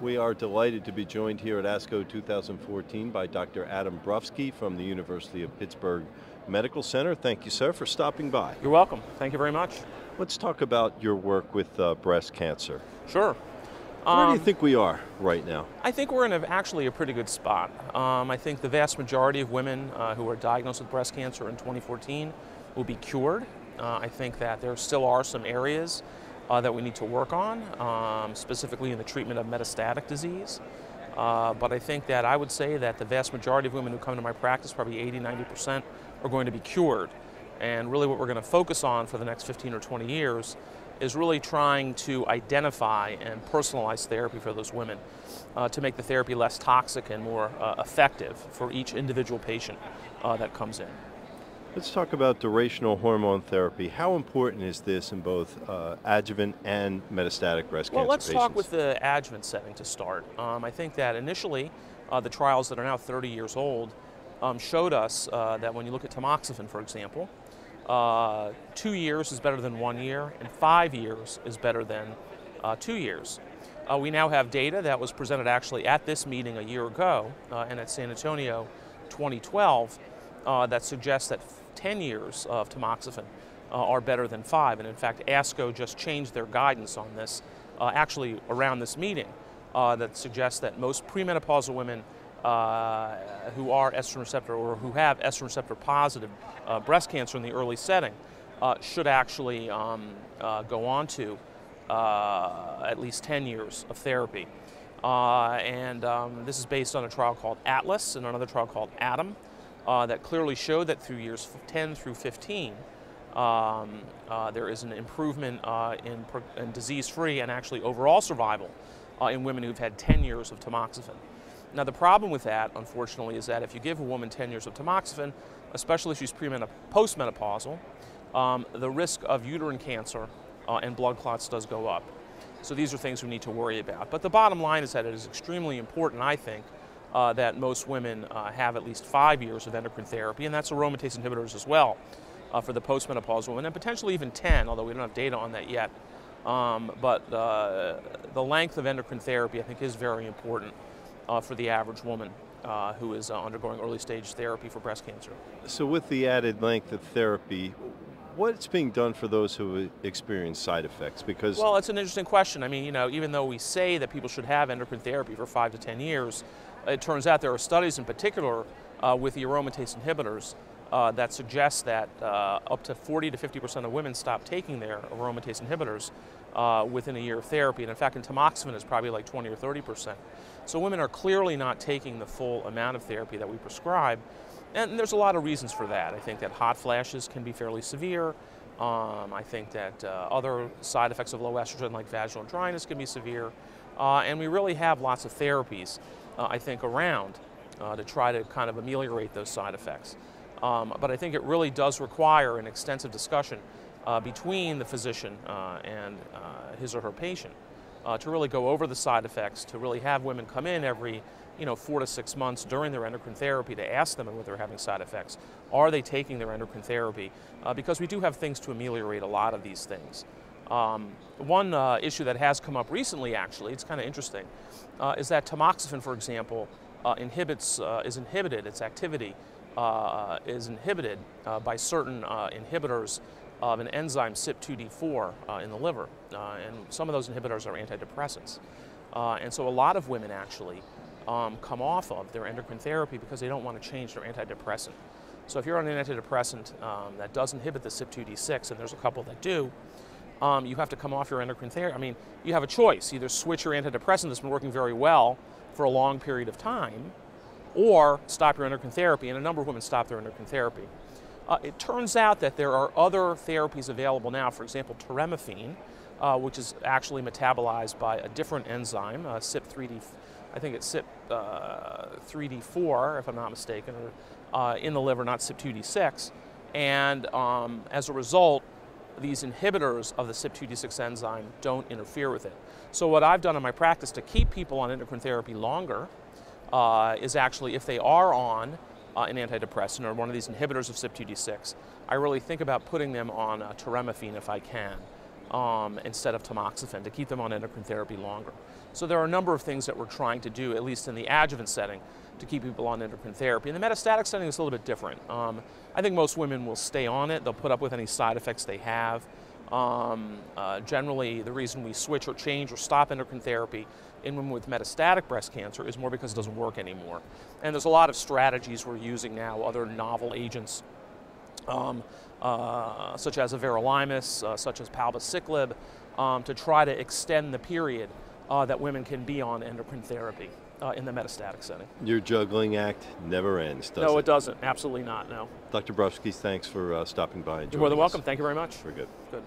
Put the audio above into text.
We are delighted to be joined here at ASCO 2014 by Dr. Adam Brufsky from the University of Pittsburgh Medical Center. Thank you, sir, for stopping by. You're welcome. Thank you very much. Let's talk about your work with breast cancer. Sure. Where do you think we are right now? I think we're in actually a pretty good spot. I think the vast majority of women who are diagnosed with breast cancer in 2014 will be cured. I think that there still are some areas that we need to work on, specifically in the treatment of metastatic disease. But I think that I would say that the vast majority of women who come to my practice, probably 80–90%, are going to be cured. And really what we're going to focus on for the next 15 or 20 years is really trying to identify and personalize therapy for those women to make the therapy less toxic and more effective for each individual patient that comes in. Let's talk about durational hormone therapy. How important is this in both adjuvant and metastatic breast cancer Well, let's patients? talk with the adjuvant setting to start. I think that initially the trials that are now 30 years old showed us that when you look at tamoxifen, for example, 2 years is better than 1 year, and 5 years is better than 2 years. We now have data that was presented actually at this meeting a year ago and at San Antonio 2012 that suggests that 10 years of tamoxifen are better than 5. And in fact, ASCO just changed their guidance on this actually around this meeting that suggests that most premenopausal women who are estrogen receptor or who have estrogen receptor positive breast cancer in the early setting should actually go on to at least 10 years of therapy. This is based on a trial called Atlas and another trial called Adam that clearly showed that through years 10 through 15 there is an improvement in disease-free and actually overall survival in women who've had 10 years of tamoxifen. Now the problem with that, unfortunately, is that if you give a woman 10 years of tamoxifen, especially if she's postmenopausal, the risk of uterine cancer and blood clots does go up. So these are things we need to worry about. But the bottom line is that it is extremely important, I think, that most women have at least 5 years of endocrine therapy, and that's aromatase inhibitors as well for the postmenopausal women, and potentially even 10, although we don't have data on that yet. But the length of endocrine therapy, I think, is very important for the average woman who is undergoing early stage therapy for breast cancer. So with the added length of therapy, what's being done for those who experience side effects? Because well, it's an interesting question. I mean, you know, even though we say that people should have endocrine therapy for 5 to 10 years, it turns out there are studies in particular with the aromatase inhibitors that suggest that up to 40 to 50% of women stop taking their aromatase inhibitors within a year of therapy. And in fact, in tamoxifen, it's probably like 20 or 30%. So women are clearly not taking the full amount of therapy that we prescribe. And there's a lot of reasons for that. I think that hot flashes can be fairly severe. I think that other side effects of low estrogen like vaginal dryness can be severe. And we really have lots of therapies, I think, around to try to kind of ameliorate those side effects. But I think it really does require an extensive discussion between the physician and his or her patient to really go over the side effects, to really have women come in every 4 to 6 months during their endocrine therapy to ask them whether they're having side effects. Are they taking their endocrine therapy? Because we do have things to ameliorate a lot of these things. One issue that has come up recently, actually, it's kind of interesting, is that tamoxifen, for example, its activity is inhibited by certain inhibitors of an enzyme CYP2D4 in the liver. And some of those inhibitors are antidepressants. And so a lot of women actually come off of their endocrine therapy because they don't want to change their antidepressant. So if you're on an antidepressant that does inhibit the CYP2D6, and there's a couple that do, you have to come off your endocrine therapy. I mean, you have a choice. Either switch your antidepressant that's been working very well for a long period of time, or stop your endocrine therapy, and a number of women stop their endocrine therapy. It turns out that there are other therapies available now, for example, teremethine, which is actually metabolized by a different enzyme, CYP3D, I think it's CYP3D4, if I'm not mistaken, or in the liver, not CYP2D6. And as a result, these inhibitors of the CYP2D6 enzyme don't interfere with it. So what I've done in my practice to keep people on endocrine therapy longer is actually, if they are on an antidepressant or one of these inhibitors of CYP2D6, I really think about putting them on teremethine if I can. instead of tamoxifen to keep them on endocrine therapy longer. So there are a number of things that we're trying to do, at least in the adjuvant setting, to keep people on endocrine therapy. In the metastatic setting, it's a little bit different. I think most women will stay on it. They'll put up with any side effects they have. Generally, the reason we switch or change or stop endocrine therapy in women with metastatic breast cancer is more because it doesn't work anymore. And there's a lot of strategies we're using now, other novel agents, such as everolimus, such as palbociclib, to try to extend the period that women can be on endocrine therapy in the metastatic setting. Your juggling act never ends, does it? No, it doesn't. Absolutely not, no. Dr. Brufsky, thanks for stopping by and joining us. You're more than welcome. Thank you very much. Very good. Good.